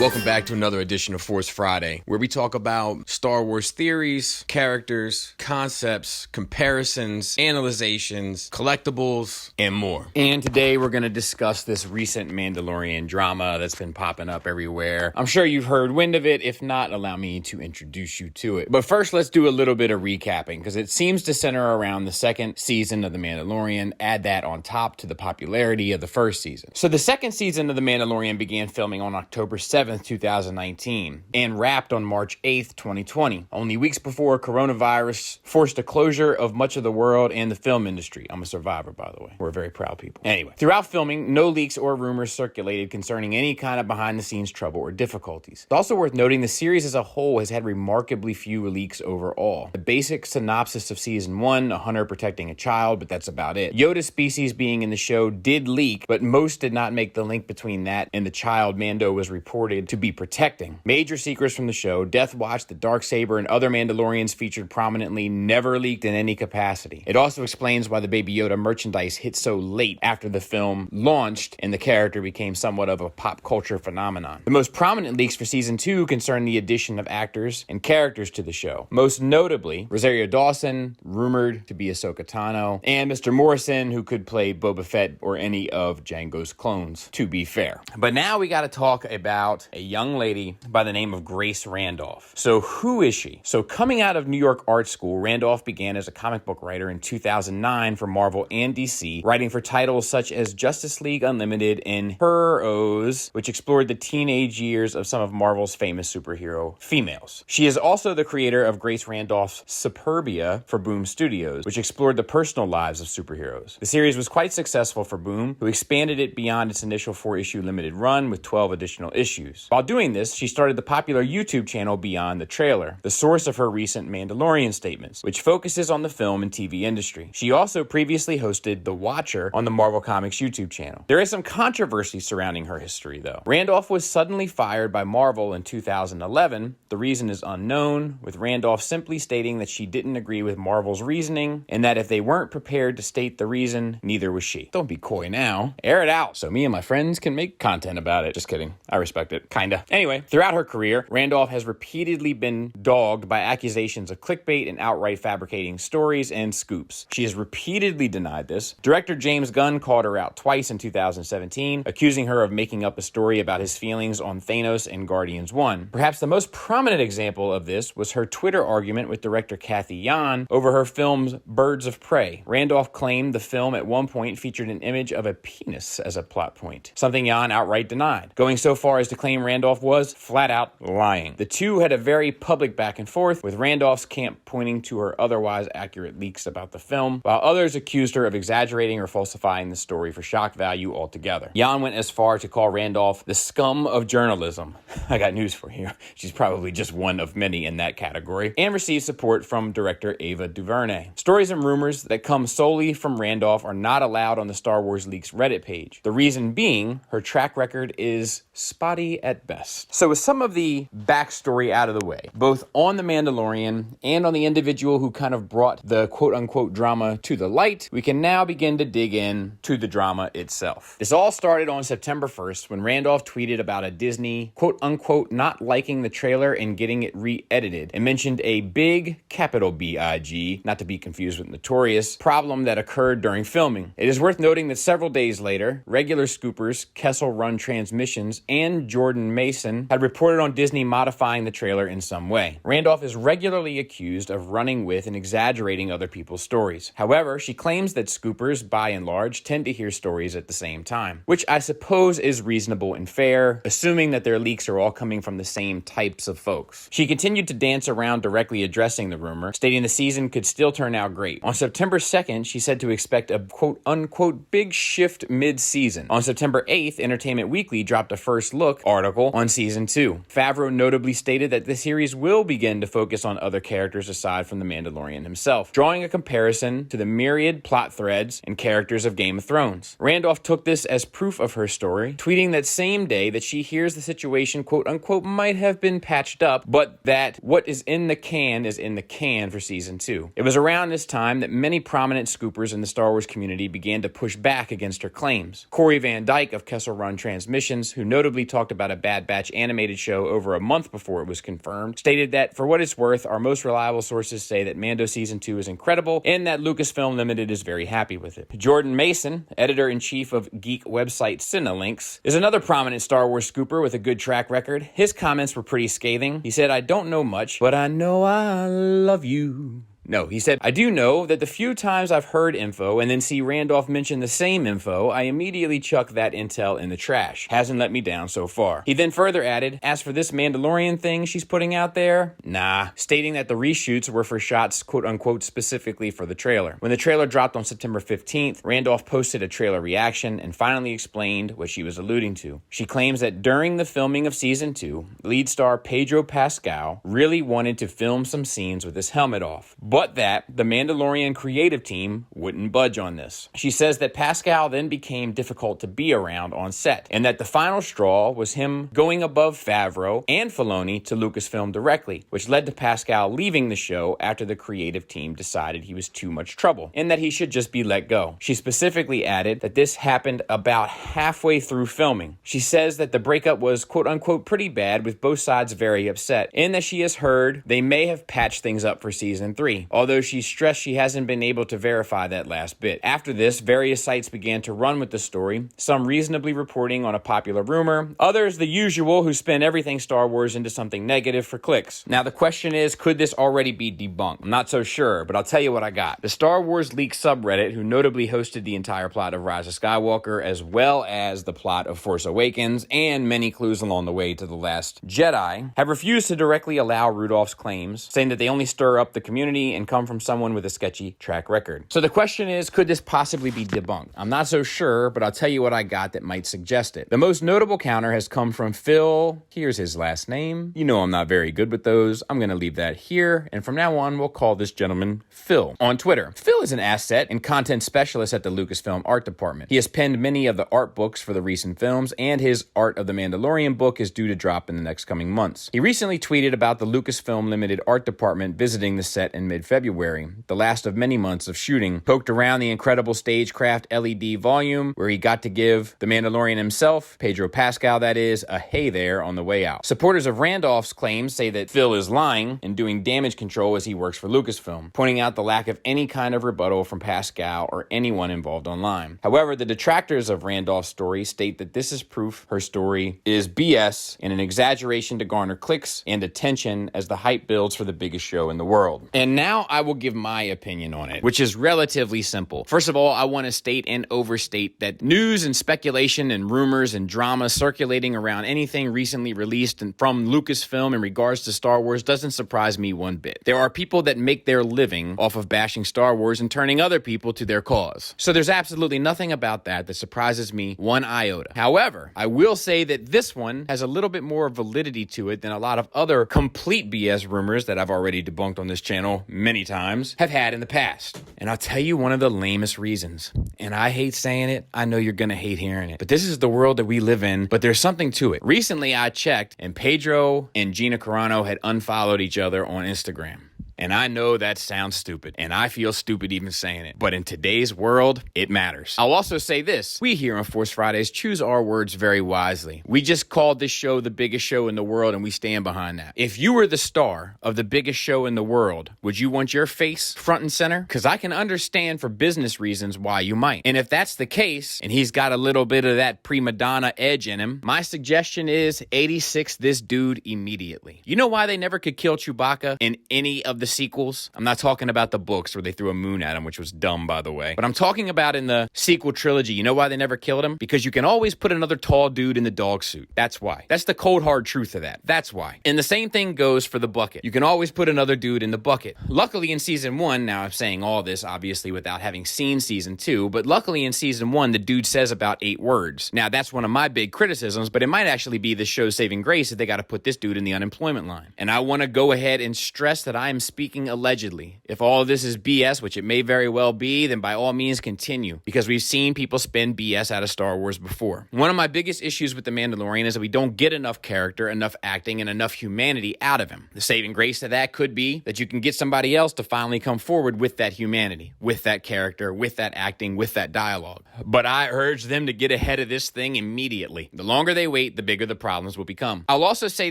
Welcome back to another edition of Force Friday, where we talk about Star Wars theories, characters, concepts, comparisons, analyzations, collectibles, and more. And today we're going to discuss this recent Mandalorian drama that's been popping up everywhere. I'm sure you've heard wind of it. If not, allow me to introduce you to it. But first, let's do a little bit of recapping, because it seems to center around the second season of The Mandalorian. Add that on top to the popularity of the first season. So the second season of The Mandalorian began filming on October 7th, 2019, and wrapped on March 8th, 2020, only weeks before coronavirus forced a closure of much of the world and the film industry. I'm a survivor, by the way. We're very proud people. Anyway, throughout filming, no leaks or rumors circulated concerning any kind of behind-the-scenes trouble or difficulties. It's also worth noting the series as a whole has had remarkably few leaks overall. The basic synopsis of Season 1, a hunter protecting a child, but that's about it. Yoda's species being in the show did leak, but most did not make the link between that and the child Mando was reported to be protecting. Major secrets from the show, Death Watch, the Darksaber, and other Mandalorians featured prominently never leaked in any capacity. It also explains why the Baby Yoda merchandise hit so late after the film launched and the character became somewhat of a pop culture phenomenon. The most prominent leaks for Season 2 concern the addition of actors and characters to the show. Most notably, Rosario Dawson, rumored to be Ahsoka Tano, and Mr. Morrison, who could play Boba Fett or any of Jango's clones, to be fair. But now we gotta talk about a young lady by the name of Grace Randolph. So who is she? So coming out of New York Art School, Randolph began as a comic book writer in 2009 for Marvel and DC, writing for titles such as Justice League Unlimited and Heroes, which explored the teenage years of some of Marvel's famous superhero females. She is also the creator of Grace Randolph's Superbia for Boom Studios, which explored the personal lives of superheroes. The series was quite successful for Boom, who expanded it beyond its initial 4-issue limited run with 12 additional issues. While doing this, she started the popular YouTube channel Beyond the Trailer, the source of her recent Mandalorian statements, which focuses on the film and TV industry. She also previously hosted The Watcher on the Marvel Comics YouTube channel. There is some controversy surrounding her history, though. Randolph was suddenly fired by Marvel in 2011. The reason is unknown, with Randolph simply stating that she didn't agree with Marvel's reasoning and that if they weren't prepared to state the reason, neither was she. Don't be coy now. Air it out so me and my friends can make content about it. Just kidding. I respect it. Kinda. Anyway, throughout her career, Randolph has repeatedly been dogged by accusations of clickbait and outright fabricating stories and scoops. She has repeatedly denied this. Director James Gunn called her out twice in 2017, accusing her of making up a story about his feelings on Thanos and Guardians 1. Perhaps the most prominent example of this was her Twitter argument with director Kathy Yan over her film's Birds of Prey. Randolph claimed the film at one point featured an image of a penis as a plot point, something Yan outright denied, going so far as to claim Randolph was flat out lying. The two had a very public back and forth, with Randolph's camp pointing to her otherwise accurate leaks about the film, while others accused her of exaggerating or falsifying the story for shock value altogether. Yan went as far to call Randolph the scum of journalism. I got news for you. She's probably just one of many in that category, and received support from director Ava DuVernay. Stories and rumors that come solely from Randolph are not allowed on the Star Wars Leaks Reddit page. The reason being, her track record is spotty at best. So with some of the backstory out of the way, both on The Mandalorian and on the individual who kind of brought the quote-unquote drama to the light, we can now begin to dig in to the drama itself. This all started on September 1st when Randolph tweeted about a Disney quote-unquote not liking the trailer and getting it re-edited, and mentioned a big, capital B-I-G, not to be confused with notorious, problem that occurred during filming. It is worth noting that several days later, regular scoopers, Kessel Run Transmissions, and Jordan Mason had reported on Disney modifying the trailer in some way. Randolph is regularly accused of running with and exaggerating other people's stories. However, she claims that scoopers, by and large, tend to hear stories at the same time, which I suppose is reasonable and fair, assuming that their leaks are all coming from the same types of folks. She continued to dance around directly addressing the rumor, stating the season could still turn out great. On September 2nd, she said to expect a quote-unquote big shift mid-season. On September 8th, Entertainment Weekly dropped a first look article on Season 2. Favreau notably stated that the series will begin to focus on other characters aside from the Mandalorian himself, drawing a comparison to the myriad plot threads and characters of Game of Thrones. Randolph took this as proof of her story, tweeting that same day that she hears the situation quote-unquote might have been patched up, but that what is in the can is in the can for Season 2. It was around this time that many prominent scoopers in the Star Wars community began to push back against her claims. Corey Van Dyke of Kessel Run Transmissions, who notably talked about a Bad Batch animated show over a month before it was confirmed, stated that, for what it's worth, our most reliable sources say that Mando Season 2 is incredible and that Lucasfilm Limited is very happy with it. Jordan Mason, editor-in-chief of geek website Cinelinx, is another prominent Star Wars scooper with a good track record. His comments were pretty scathing. He said, "I don't know much, but I know I love you." No, he said, "I do know that the few times I've heard info and then see Randolph mention the same info, I immediately chuck that intel in the trash. Hasn't let me down so far." He then further added, "As for this Mandalorian thing she's putting out there, nah," stating that the reshoots were for shots quote-unquote specifically for the trailer. When the trailer dropped on September 15th, Randolph posted a trailer reaction and finally explained what she was alluding to. She claims that during the filming of Season 2, lead star Pedro Pascal really wanted to film some scenes with his helmet off, but that the Mandalorian creative team wouldn't budge on this. She says that Pascal then became difficult to be around on set, and that the final straw was him going above Favreau and Filoni to Lucasfilm directly, which led to Pascal leaving the show after the creative team decided he was too much trouble, and that he should just be let go. She specifically added that this happened about halfway through filming. She says that the breakup was quote-unquote pretty bad, with both sides very upset, and that she has heard they may have patched things up for Season 3. Although she stressed she hasn't been able to verify that last bit. After this, various sites began to run with the story, some reasonably reporting on a popular rumor, others the usual who spin everything Star Wars into something negative for clicks. Now the question is, could this already be debunked? I'm not so sure, but I'll tell you what I got. The Star Wars Leaks subreddit, who notably hosted the entire plot of Rise of Skywalker, as well as the plot of Force Awakens, and many clues along the way to The Last Jedi, have refused to directly allow Rudolph's claims, saying that they only stir up the community and come from someone with a sketchy track record. So the question is, could this possibly be debunked? I'm not so sure, but I'll tell you what I got that might suggest it. The most notable counter has come from Phil. Here's his last name. You know I'm not very good with those. I'm going to leave that here, and from now on, we'll call this gentleman Phil on Twitter. Phil is an asset and content specialist at the Lucasfilm art department. He has penned many of the art books for the recent films, and his Art of the Mandalorian book is due to drop in the next coming months. He recently tweeted about the Lucasfilm Limited art department visiting the set in mid-February, the last of many months of shooting, poked around the incredible Stagecraft LED volume, where he got to give the Mandalorian himself, Pedro Pascal that is, a hey there on the way out. Supporters of Randolph's claims say that Phil is lying and doing damage control as he works for Lucasfilm, pointing out the lack of any kind of rebuttal from Pascal or anyone involved online. However, the detractors of Randolph's story state that this is proof her story is BS and an exaggeration to garner clicks and attention as the hype builds for the biggest show in the world. And now I will give my opinion on it, which is relatively simple. First of all, I want to state and overstate that news and speculation and rumors and drama circulating around anything recently released and from Lucasfilm in regards to Star Wars doesn't surprise me one bit. There are people that make their living off of bashing Star Wars and turning other people to their cause. So there's absolutely nothing about that surprises me one iota. However, I will say that this one has a little bit more validity to it than a lot of other complete BS rumors that I've already debunked on this channel many times have had in the past. And I'll tell you one of the lamest reasons. And I hate saying it. I know you're gonna hate hearing it. But this is the world that we live in, but there's something to it. Recently I checked and Pedro and Gina Carano had unfollowed each other on Instagram. And I know that sounds stupid, and I feel stupid even saying it. But in today's world, it matters. I'll also say this. We here on Force Fridays choose our words very wisely. We just called this show the biggest show in the world, and we stand behind that. If you were the star of the biggest show in the world, would you want your face front and center? Because I can understand for business reasons why you might. And if that's the case, and he's got a little bit of that prima donna edge in him, my suggestion is 86 this dude immediately. You know why they never could kill Chewbacca in any of the sequels? I'm not talking about the books where they threw a moon at him, which was dumb, by the way. But I'm talking about in the sequel trilogy. You know why they never killed him? Because you can always put another tall dude in the dog suit. That's why. That's the cold, hard truth of that. That's why. And the same thing goes for the bucket. You can always put another dude in the bucket. Luckily in season 1, now I'm saying all this obviously without having seen season 2, but luckily in season 1, the dude says about 8 words. Now that's one of my big criticisms, but it might actually be the show's saving grace that they got to put this dude in the unemployment line. And I want to go ahead and stress that I am speaking speaking allegedly. If all of this is BS, which it may very well be, then by all means continue, because we've seen people spin BS out of Star Wars before. One of my biggest issues with The Mandalorian is that we don't get enough character, enough acting, and enough humanity out of him. The saving grace to that could be that you can get somebody else to finally come forward with that humanity, with that character, with that acting, with that dialogue. But I urge them to get ahead of this thing immediately. The longer they wait, the bigger the problems will become. I'll also say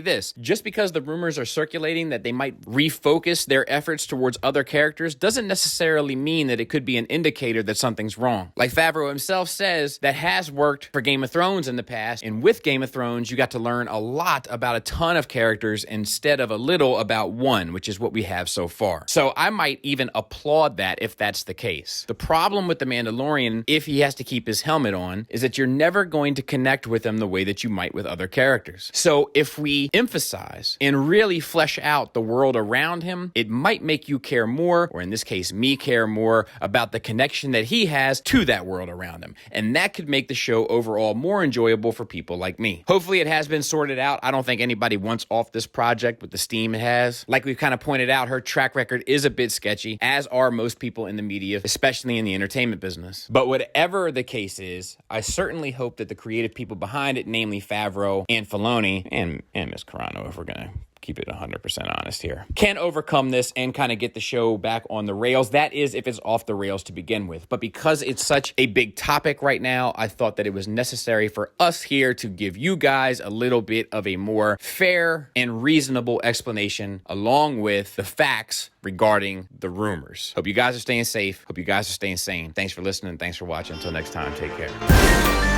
this, just because the rumors are circulating that they might refocus their efforts towards other characters doesn't necessarily mean that it could be an indicator that something's wrong. Like Favreau himself says, that has worked for Game of Thrones in the past, and with Game of Thrones, you got to learn a lot about a ton of characters instead of a little about one, which is what we have so far. So I might even applaud that if that's the case. The problem with The Mandalorian, if he has to keep his helmet on, is that you're never going to connect with him the way that you might with other characters. So if we emphasize and really flesh out the world around him, it might make you care more, or in this case, me care more, about the connection that he has to that world around him. And that could make the show overall more enjoyable for people like me. Hopefully it has been sorted out. I don't think anybody wants off this project with the steam it has. Like we've kind of pointed out, her track record is a bit sketchy, as are most people in the media, especially in the entertainment business. But whatever the case is, I certainly hope that the creative people behind it, namely Favreau and Filoni, and Ms. Carano, if we're going to keep it 100% honest here, can overcome this and kind of get the show back on the rails. That is, if it's off the rails to begin with. But because it's such a big topic right now, I thought that it was necessary for us here to give you guys a little bit of a more fair and reasonable explanation, along with the facts regarding the rumors. Hope you guys are staying safe. Hope you guys are staying sane. Thanks for listening. Thanks for watching. Until next time, take care.